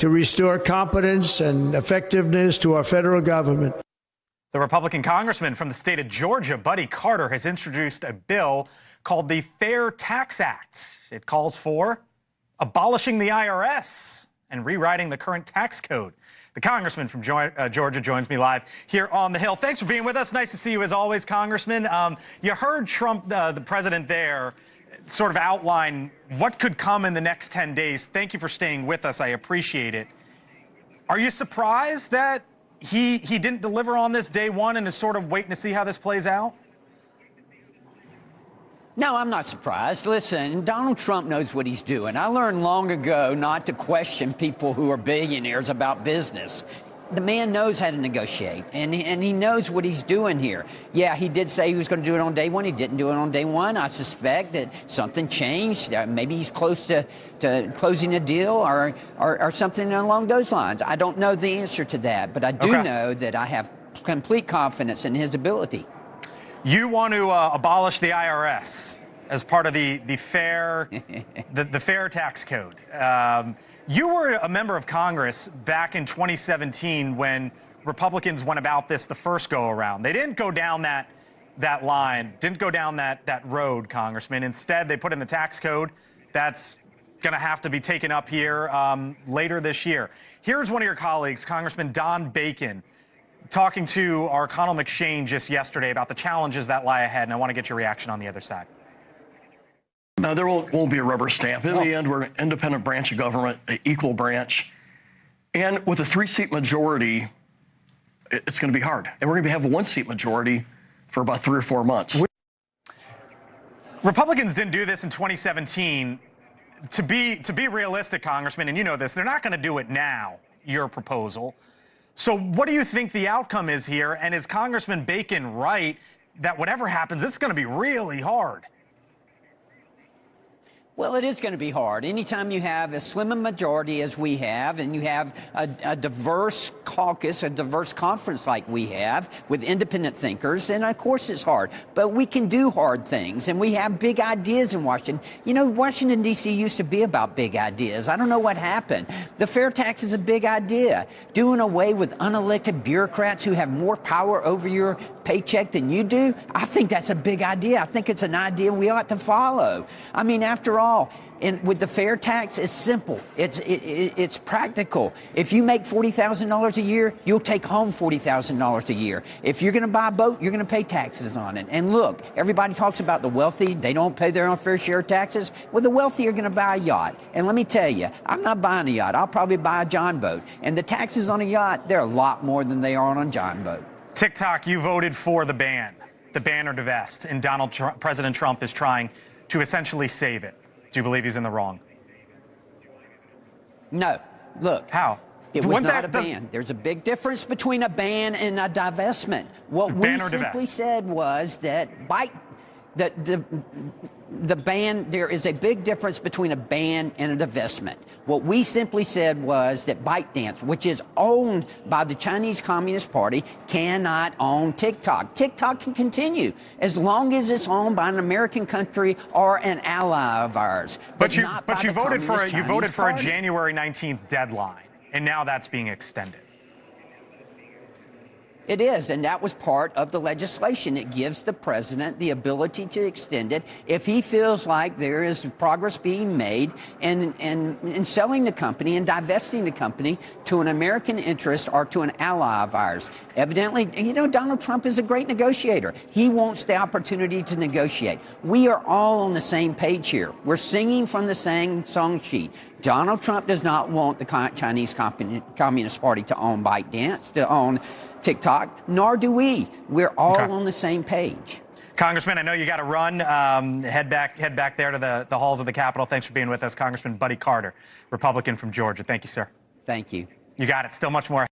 to restore competence and effectiveness to our federal government. The Republican congressman from the state of Georgia, Buddy Carter, has introduced a bill called the Fair Tax Act. It calls for abolishing the IRS and rewriting the current tax code. The congressman from Georgia joins me live here on the Hill. Thanks for being with us. Nice to see you as always, Congressman. You heard Trump, the president there, sort of outline what could come in the next 10 days. Thank you for staying with us. I appreciate it. Are you surprised that he didn't deliver on this day one and is sort of waiting to see how this plays out? No, I'm not surprised. Listen, Donald Trump knows what he's doing. I learned long ago not to question people who are billionaires about business. The man knows how to negotiate, and he knows what he's doing here. Yeah, he did say he was going to do it on day one. He didn't do it on day one. I suspect that something changed. Maybe he's close to closing a deal or something along those lines. I don't know the answer to that, but I do know that I have complete confidence in his ability. You want to abolish the IRS as part of the fair tax code. You were a member of Congress back in 2017 when Republicans went about this the first go around. They didn't go down that line, didn't go down that road, Congressman. Instead, they put in the tax code that's going to have to be taken up here later this year. Here's one of your colleagues, Congressman Don Bacon, talking to our Connell McShane just yesterday about the challenges that lie ahead, and I want to get your reaction on the other side. No, there won't be a rubber stamp. In the end, we're an independent branch of government, an equal branch. And with a 3-seat majority, it's going to be hard. And we're going to have a 1-seat majority for about 3 or 4 months. Republicans didn't do this in 2017. To be realistic, Congressman, and you know this, they're not going to do it now, your proposal. So what do you think the outcome is here? And is Congressman Bacon right that whatever happens, this is going to be really hard? Well, it is going to be hard. Anytime you have as slim a majority as we have, and you have a diverse caucus, a diverse conference like we have, with independent thinkers, then of course it's hard. But we can do hard things, and we have big ideas in Washington. You know, Washington, D.C. used to be about big ideas. I don't know what happened. The fair tax is a big idea. Doing away with unelected bureaucrats who have more power over your paycheck than you do, I think that's a big idea. I think it's an idea we ought to follow. I mean, after all, and with the fair tax, it's simple. It's practical. If you make $40,000 a year, you'll take home $40,000 a year. If you're going to buy a boat, you're going to pay taxes on it. And look, everybody talks about the wealthy. They don't pay their own fair share of taxes. Well, the wealthy are going to buy a yacht. And let me tell you, I'm not buying a yacht. I'll probably buy a John boat. And the taxes on a yacht, they're a lot more than they are on a John boat. TikTok, you voted for the ban or divest, and President Trump is trying to essentially save it. Do you believe he's in the wrong? No. Look. How? It was not a ban. There's a big difference between a ban and a divestment. What we simply said was that the ban, there is a big difference between a ban and a divestment. What we simply said was that ByteDance, which is owned by the Chinese Communist Party, cannot own TikTok. TikTok can continue as long as it's owned by an American country or an ally of ours. But you voted for a January 19th deadline, and now that's being extended. It is, and that was part of the legislation. It gives the president the ability to extend it if he feels like there is progress being made in selling the company and divesting the company to an American interest or to an ally of ours. Evidently, you know, Donald Trump is a great negotiator. He wants the opportunity to negotiate. We are all on the same page here. We're singing from the same song sheet. Donald Trump does not want the Chinese Communist Party to own ByteDance, to own TikTok, nor do we. We're all on the same page. Congressman, I know you got to run. Head back there to the halls of the Capitol. Thanks for being with us, Congressman Buddy Carter, Republican from Georgia. Thank you, sir. Thank you. You got it. Still much more.